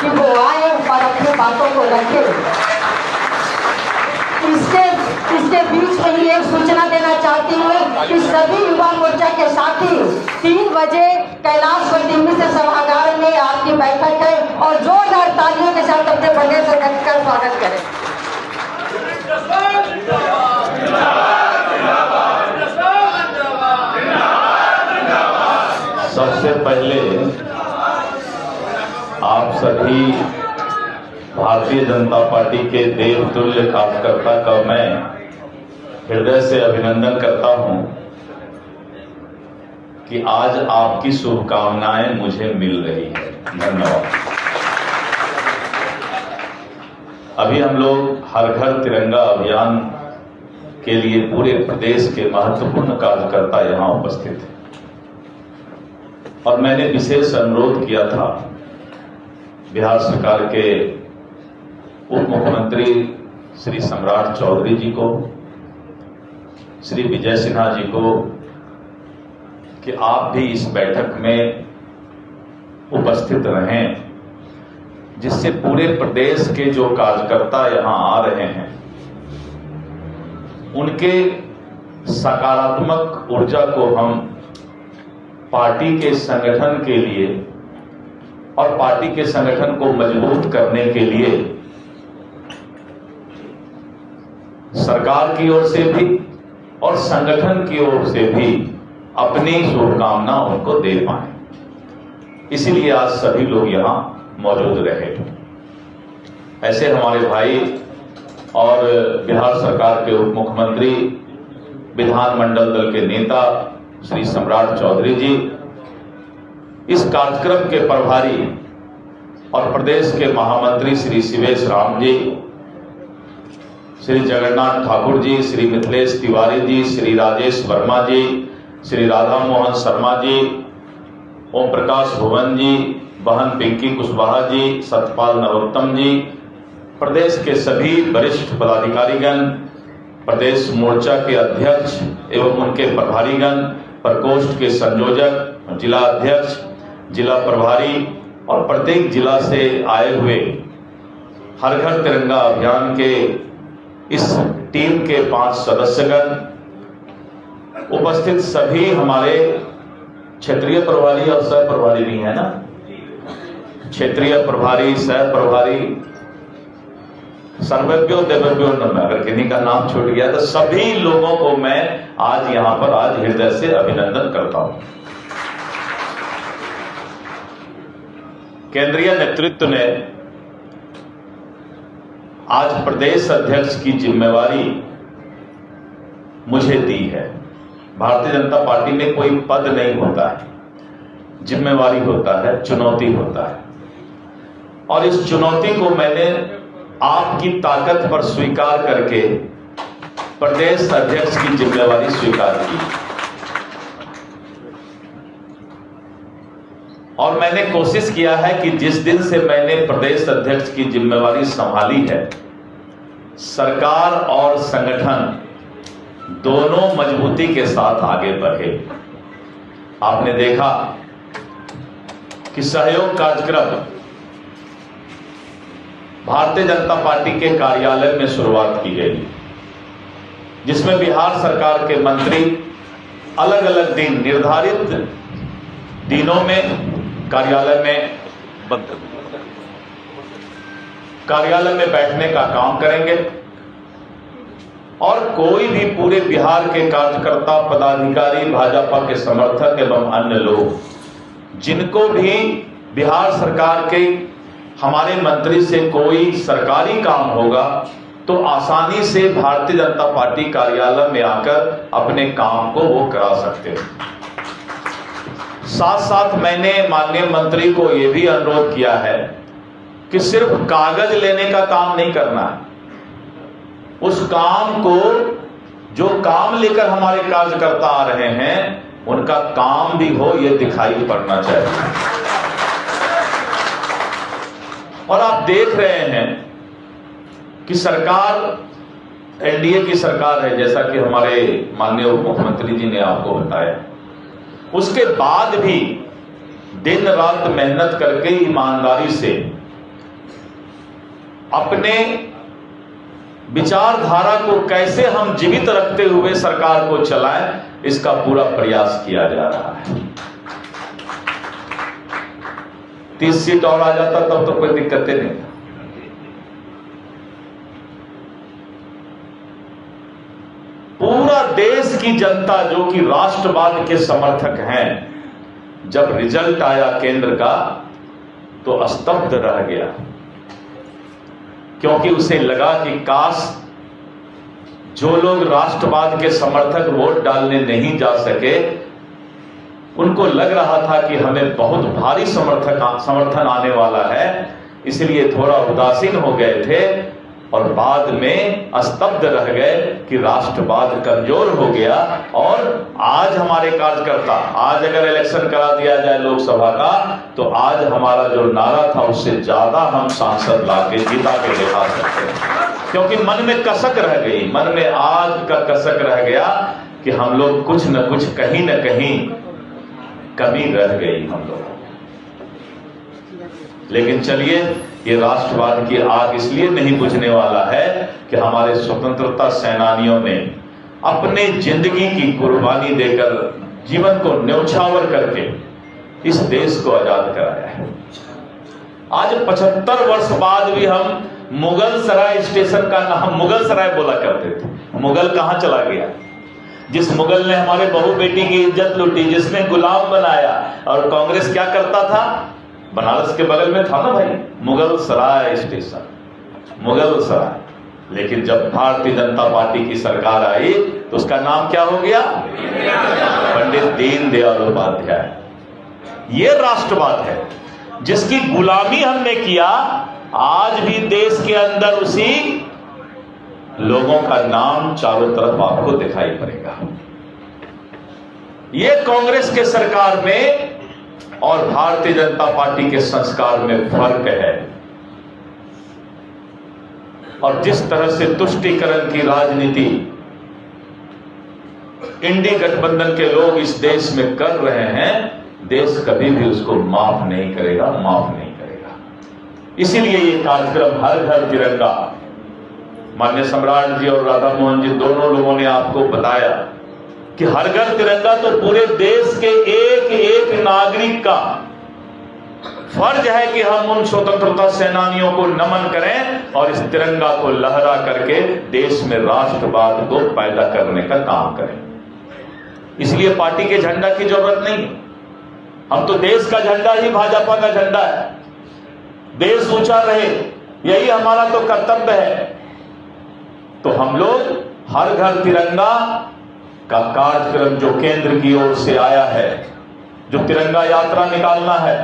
कि वो आए और अपनी बातों को रखें। इसके बीच में ही एक सूचना देना चाहती हूँ कि सभी युवा मोर्चा के साथी 3 बजे कैलाश दिल्ली से सभागार में आपकी बैठक है और जोरदार तालियों के साथ अपने प्रदेश अध्यक्ष का स्वागत करें। सबसे पहले आप सभी भारतीय जनता पार्टी के देवतुल्य कार्यकर्ता का मैं हृदय से अभिनंदन करता हूं कि आज आपकी शुभकामनाएं मुझे मिल रही है। धन्यवाद। अभी हम लोग हर घर तिरंगा अभियान के लिए पूरे प्रदेश के महत्वपूर्ण कार्यकर्ता यहां उपस्थित हैं और मैंने विशेष अनुरोध किया था बिहार सरकार के उप मुख्यमंत्री श्री सम्राट चौधरी जी को, श्री विजय सिन्हा जी को कि आप भी इस बैठक में उपस्थित रहें, जिससे पूरे प्रदेश के जो कार्यकर्ता यहां आ रहे हैं उनके सकारात्मक ऊर्जा को हम पार्टी के संगठन के लिए और पार्टी के संगठन को मजबूत करने के लिए सरकार की ओर से भी और संगठन की ओर से भी अपनी शुभकामना उनको दे पाए, इसलिए आज सभी लोग यहां मौजूद रहे। ऐसे हमारे भाई और बिहार सरकार के उप मुख्यमंत्री, विधानमंडल दल के नेता श्री सम्राट चौधरी जी, इस कार्यक्रम के प्रभारी और प्रदेश के महामंत्री श्री शिवेश राम जी, श्री जगन्नाथ ठाकुर जी, श्री मिथिलेश तिवारी जी, श्री राजेश वर्मा जी, श्री राधा मोहन शर्मा जी, ओम प्रकाश भुवन जी, बहन पिंकी कुशवाहा जी, सतपाल नरोत्तम जी, प्रदेश के सभी वरिष्ठ पदाधिकारीगण, प्रदेश मोर्चा के अध्यक्ष एवं उनके प्रभारीगण, प्रकोष्ठ के संयोजक, जिला अध्यक्ष, जिला प्रभारी और प्रत्येक जिला से आए हुए हर घर तिरंगा अभियान के इस टीम के 5 सदस्यगण, उपस्थित सभी हमारे क्षेत्रीय प्रभारी और सह प्रभारी भी है ना, क्षेत्रीय प्रभारी, सह प्रभारी, सर्वज्ञो देवज्ञो नमः, अगर किन्हीं का नाम छूट गया तो सभी लोगों को मैं आज यहां पर आज हृदय से अभिनंदन करता हूं। केंद्रीय नेतृत्व ने आज प्रदेश अध्यक्ष की जिम्मेवारी मुझे दी है। भारतीय जनता पार्टी में कोई पद नहीं होता है, जिम्मेवारी होता है, चुनौती होता है और इस चुनौती को मैंने आपकी ताकत पर स्वीकार करके प्रदेश अध्यक्ष की जिम्मेवारी स्वीकार की और मैंने कोशिश किया है कि जिस दिन से मैंने प्रदेश अध्यक्ष की जिम्मेवारी संभाली है, सरकार और संगठन दोनों मजबूती के साथ आगे बढ़े। आपने देखा कि सहयोग कार्यक्रम भारतीय जनता पार्टी के कार्यालय में शुरुआत की गई, जिसमें बिहार सरकार के मंत्री अलग अलग दिन, निर्धारित दिनों में कार्यालय में बैठने का काम करेंगे और कोई भी पूरे बिहार के कार्यकर्ता, पदाधिकारी, भाजपा के समर्थक एवं अन्य लोग जिनको भी बिहार सरकार के हमारे मंत्री से कोई सरकारी काम होगा तो आसानी से भारतीय जनता पार्टी कार्यालय में आकर अपने काम को वो करा सकते हैं। साथ साथ मैंने माननीय मंत्री को यह भी अनुरोध किया है कि सिर्फ कागज लेने का काम नहीं करना है, उस काम को, जो काम लेकर हमारे कार्यकर्ता आ रहे हैं उनका काम भी हो, यह दिखाई पड़ना चाहिए। और आप देख रहे हैं कि सरकार एनडीए की सरकार है, जैसा कि हमारे माननीय उप मुख्यमंत्री जी ने आपको बताया। उसके बाद भी दिन रात मेहनत करके ईमानदारी से अपने विचारधारा को कैसे हम जीवित रखते हुए सरकार को चलाएं, इसका पूरा प्रयास किया जा रहा है। 30 सीट और आ जाता तब तो कोई दिक्कत नहीं था। पूरा देश की जनता जो कि राष्ट्रवाद के समर्थक हैं, जब रिजल्ट आया केंद्र का तो स्तब्ध रह गया, क्योंकि उसे लगा कि काश जो लोग राष्ट्रवाद के समर्थक वोट डालने नहीं जा सके, उनको लग रहा था कि हमें बहुत भारी समर्थन आने वाला है, इसलिए थोड़ा उदासीन हो गए थे और बाद में स्तब्ध रह गए कि राष्ट्रवाद कमजोर हो गया। और आज हमारे कार्यकर्ता, आज अगर इलेक्शन करा दिया जाए लोकसभा का, तो आज हमारा जो नारा था उससे ज्यादा हम सांसद लाके जिता के दिखा सकते हैं, क्योंकि मन में कसक रह गई, मन में आग का कसक रह गया कि हम लोग कुछ न कुछ कहीं न कहीं कमी रह गई हम लोगों। लेकिन चलिए, ये राष्ट्रवाद की आग इसलिए नहीं बुझने वाला है कि हमारे स्वतंत्रता सेनानियों ने अपने जिंदगी की कुर्बानी देकर, जीवन को न्यौछावर करके इस देश को आजाद कराया है। आज 75 वर्ष बाद भी हम मुगल सराय स्टेशन का नाम मुगल सराय बोला करते थे। मुगल कहां चला गया? जिस मुगल ने हमारे बहू बेटी की इज्जत लूटी, जिसने गुलाम बनाया। और कांग्रेस क्या करता था? बनारस के बगल में था ना भाई, मुगल सराय स्टेशन, मुगल सराय। लेकिन जब भारतीय जनता पार्टी की सरकार आई तो उसका नाम क्या हो गया? पंडित दीनदयाल उपाध्याय। ये राष्ट्रवाद है जिसकी गुलामी हमने किया। आज भी देश के अंदर उसी लोगों का नाम चारों तरफ आपको दिखाई पड़ेगा। ये कांग्रेस के सरकार में और भारतीय जनता पार्टी के संस्कार में फर्क है। और जिस तरह से तुष्टीकरण की राजनीति इंडी गठबंधन के लोग इस देश में कर रहे हैं, देश कभी भी उसको माफ नहीं करेगा, माफ नहीं करेगा। इसीलिए ये कार्यक्रम हर घर तिरंगा, माननीय सम्राट जी और राधा मोहन जी दोनों लोगों ने आपको बताया कि हर घर तिरंगा तो पूरे देश के एक एक नागरिक का फर्ज है कि हम उन स्वतंत्रता सेनानियों को नमन करें और इस तिरंगा को लहरा करके देश में राष्ट्रवाद को पैदा करने का काम करें। इसलिए पार्टी के झंडा की जरूरत नहीं। हम तो देश का झंडा ही भाजपा का झंडा है। देश ऊंचा रहे, यही हमारा तो कर्तव्य है। तो हम लोग हर घर तिरंगा का कार्यक्रम जो केंद्र की ओर से आया है, जो तिरंगा यात्रा निकालना है,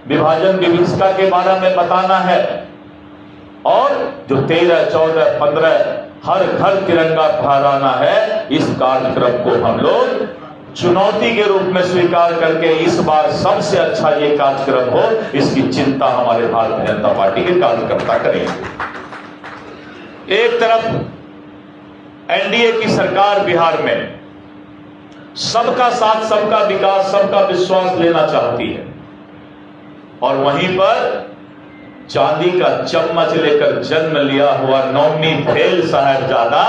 विभाजन विभीषिका के बारे में बताना है, और जो 13, 14, 15 हर घर तिरंगा फहराना है, इस कार्यक्रम को हम लोग चुनौती के रूप में स्वीकार करके इस बार सबसे अच्छा ये कार्यक्रम हो, इसकी चिंता हमारे भारतीय जनता पार्टी के कार्यकर्ता करेंगे। एक तरफ एनडीए की सरकार बिहार में सबका साथ, सबका विकास, सबका विश्वास लेना चाहती है, और वहीं पर चांदी का चम्मच लेकर जन्म लिया हुआ नौमी फेल साहबजादा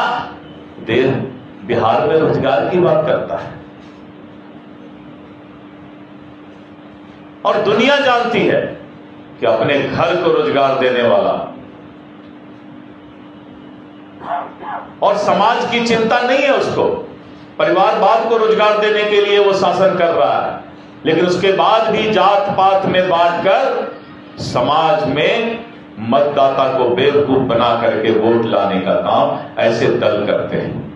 बिहार में रोजगार की बात करता है। और दुनिया जानती है कि अपने घर को रोजगार देने वाला और समाज की चिंता नहीं है उसको, परिवारवाद को रोजगार देने के लिए वो शासन कर रहा है, लेकिन उसके बाद भी जात पात में बांटकर समाज में मतदाता को बेवकूफ बना करके वोट लाने का काम ऐसे दल करते हैं।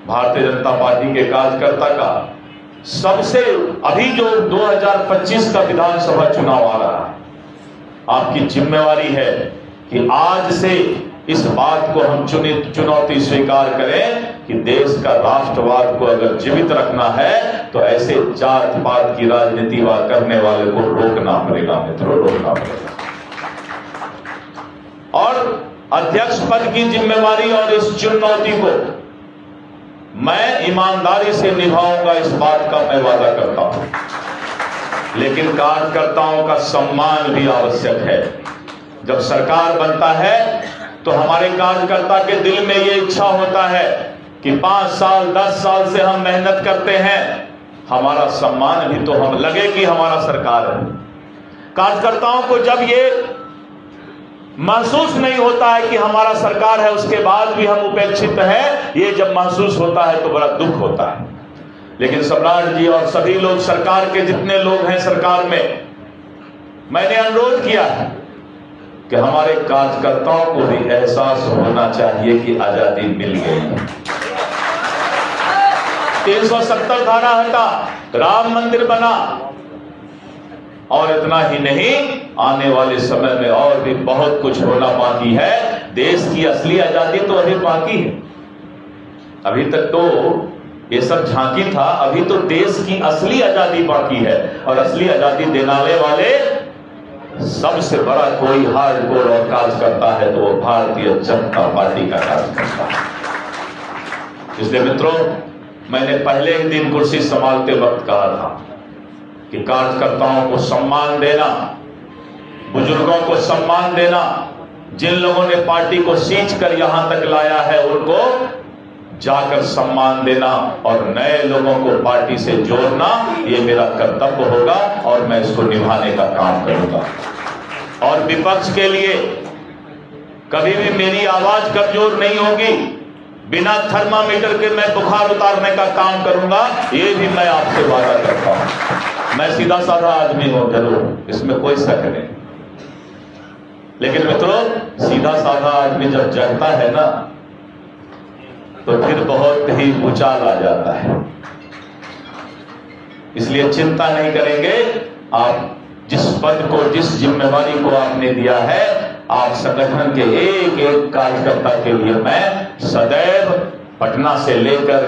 भारतीय जनता पार्टी के कार्यकर्ता का सबसे, अभी जो 2025 का विधानसभा चुनाव आ रहा है, आपकी जिम्मेवारी है कि आज से इस बात को हम चुनौती स्वीकार करें कि देश का राष्ट्रवाद को अगर जीवित रखना है तो ऐसे जात पात की राजनीति करने वाले को रोकना पड़ेगा मित्रों, रोकना पड़ेगा। और अध्यक्ष पद की जिम्मेवारी और इस चुनौती को मैं ईमानदारी से निभाऊंगा, इस बात का मैं वादा करता हूं। लेकिन कार्यकर्ताओं का सम्मान भी आवश्यक है। जब सरकार बनता है तो हमारे कार्यकर्ता के दिल में ये इच्छा होता है कि 5 साल 10 साल से हम मेहनत करते हैं, हमारा सम्मान भी तो हम लगे कि हमारा सरकार है। कार्यकर्ताओं को जब ये महसूस नहीं होता है कि हमारा सरकार है, उसके बाद भी हम उपेक्षित हैं, ये जब महसूस होता है तो बड़ा दुख होता है। लेकिन सम्राट जी और सभी लोग, सरकार के जितने लोग हैं सरकार में, मैंने अनुरोध किया है कि हमारे कार्यकर्ताओं को भी एहसास होना चाहिए कि आजादी मिल गई है। 370 धारा हटा, राम मंदिर बना, और इतना ही नहीं, आने वाले समय में और भी बहुत कुछ होना बाकी है। देश की असली आजादी तो अभी बाकी है। अभी तक तो ये सब झांकी था, अभी तो देश की असली आजादी बाकी है। और असली आजादी दिलाने वाले सबसे बड़ा कोई हार्डकोर और कार्यकर्ता है तो वो भारतीय जनता पार्टी का कार्यकर्ता है। इसलिए मित्रों, मैंने पहले ही दिन कुर्सी संभालते वक्त कहा था कि कार्यकर्ताओं को सम्मान देना, बुजुर्गों को सम्मान देना, जिन लोगों ने पार्टी को सींच कर यहां तक लाया है उनको जाकर सम्मान देना और नए लोगों को पार्टी से जोड़ना, ये मेरा कर्तव्य होगा और मैं इसको निभाने का काम करूंगा। और विपक्ष के लिए कभी भी मेरी आवाज कमजोर नहीं होगी। बिना थर्मामीटर के मैं बुखार उतारने का काम करूंगा, ये भी मैं आपसे वादा करता हूं। मैं सीधा साधा आदमी हूं जरूर, इसमें कोई शक नहीं, लेकिन मित्रों सीधा साधा आदमी जब जगता है ना तो फिर बहुत ही भूचाल आ जाता है। इसलिए चिंता नहीं करेंगे। आप जिस पद को, जिस जिम्मेवारी को आपने दिया है, आप संगठन के एक एक कार्यकर्ता के लिए मैं सदैव पटना से लेकर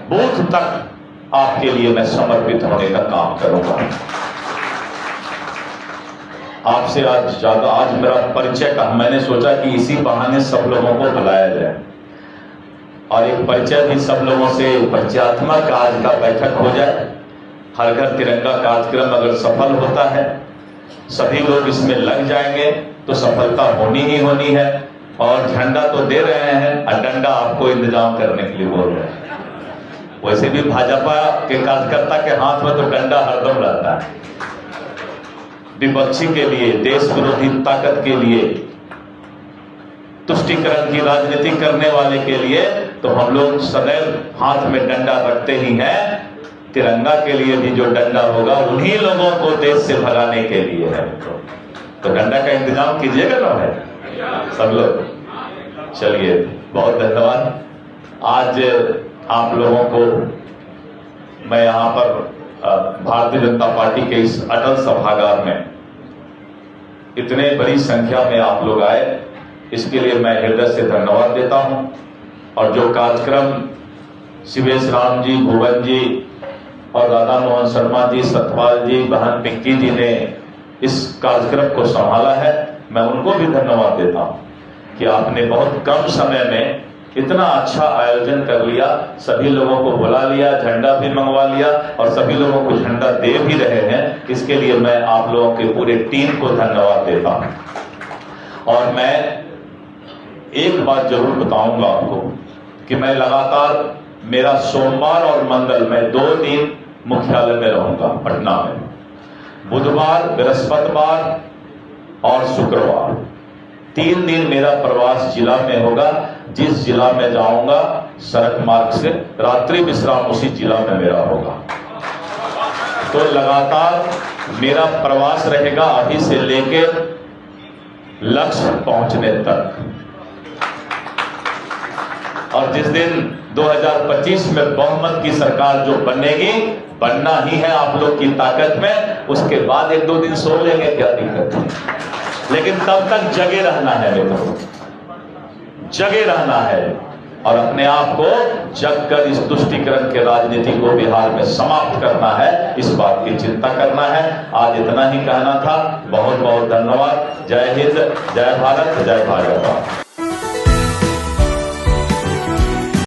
बूथ तक आपके लिए मैं समर्पित होने का काम करूंगा। आपसे आज मेरा परिचय का मैंने सोचा कि इसी बहाने सब लोगों को बुलाया जाए और एक परिचय भी सब लोगों से, परिचयात्मक आज का बैठक हो जाए। हर घर तिरंगा कार्यक्रम अगर सफल होता है, सभी लोग इसमें लग जाएंगे तो सफलता होनी ही होनी है। और झंडा तो दे रहे हैं और डंडा आपको इंतजाम करने के लिए बोल रहे हैं। वैसे भी भाजपा के कार्यकर्ता के हाथ में तो डंडा हरदम रहता है। विपक्षी के लिए, देश विरोधी ताकत के लिए, तुष्टीकरण की राजनीति करने वाले के लिए तो हम लोग सदैव हाथ में डंडा रखते ही हैं। तिरंगा के लिए भी जो डंडा होगा उन्हीं लोगों को देश से भगाने के लिए है। तो डंडा का इंतजाम कीजिएगा ना भाई सब लोग। चलिए, बहुत धन्यवाद। आज आप लोगों को मैं यहाँ पर भारतीय जनता पार्टी के इस अटल सभागार में इतने बड़ी संख्या में आप लोग आए, इसके लिए मैं हृदय से धन्यवाद देता हूं। और जो कार्यक्रम शिवेश राम जी, भुवन जी और राधा मोहन शर्मा जी, सतपाल जी, बहन पिंकी जी ने इस कार्यक्रम को संभाला है, मैं उनको भी धन्यवाद देता हूं कि आपने बहुत कम समय में इतना अच्छा आयोजन कर लिया, सभी लोगों को बुला लिया, झंडा भी मंगवा लिया और सभी लोगों को झंडा दे भी रहे हैं। इसके लिए मैं आप लोगों के पूरे टीम को धन्यवाद देता हूं। और मैं एक बात जरूर बताऊंगा आपको कि मैं लगातार, मेरा सोमवार और मंगल में 2 दिन मुख्यालय में रहूंगा पटना में। बुधवार, बृहस्पतिवार और शुक्रवार 3 दिन मेरा प्रवास जिला में होगा। जिस जिला में जाऊंगा सड़क मार्ग से, रात्रि विश्राम उसी जिला में मेरा होगा। तो लगातार मेरा प्रवास रहेगा अभी से लेके लक्ष्य पहुंचने तक। और जिस दिन 2025 में बहुमत की सरकार जो बनेगी, बनना ही है आप लोग की ताकत में, उसके बाद 1-2 दिन सो लेंगे, क्या दिक्कत है। लेकिन तब तक जगे रहना है मित्रों, जगे रहना है और अपने आप को जगकर इस तुष्टीकरण के राजनीति को बिहार में समाप्त करना है, इस बात की चिंता करना है। आज इतना ही कहना था। बहुत बहुत धन्यवाद। जय हिंद, जय भारत, जय भाजपा।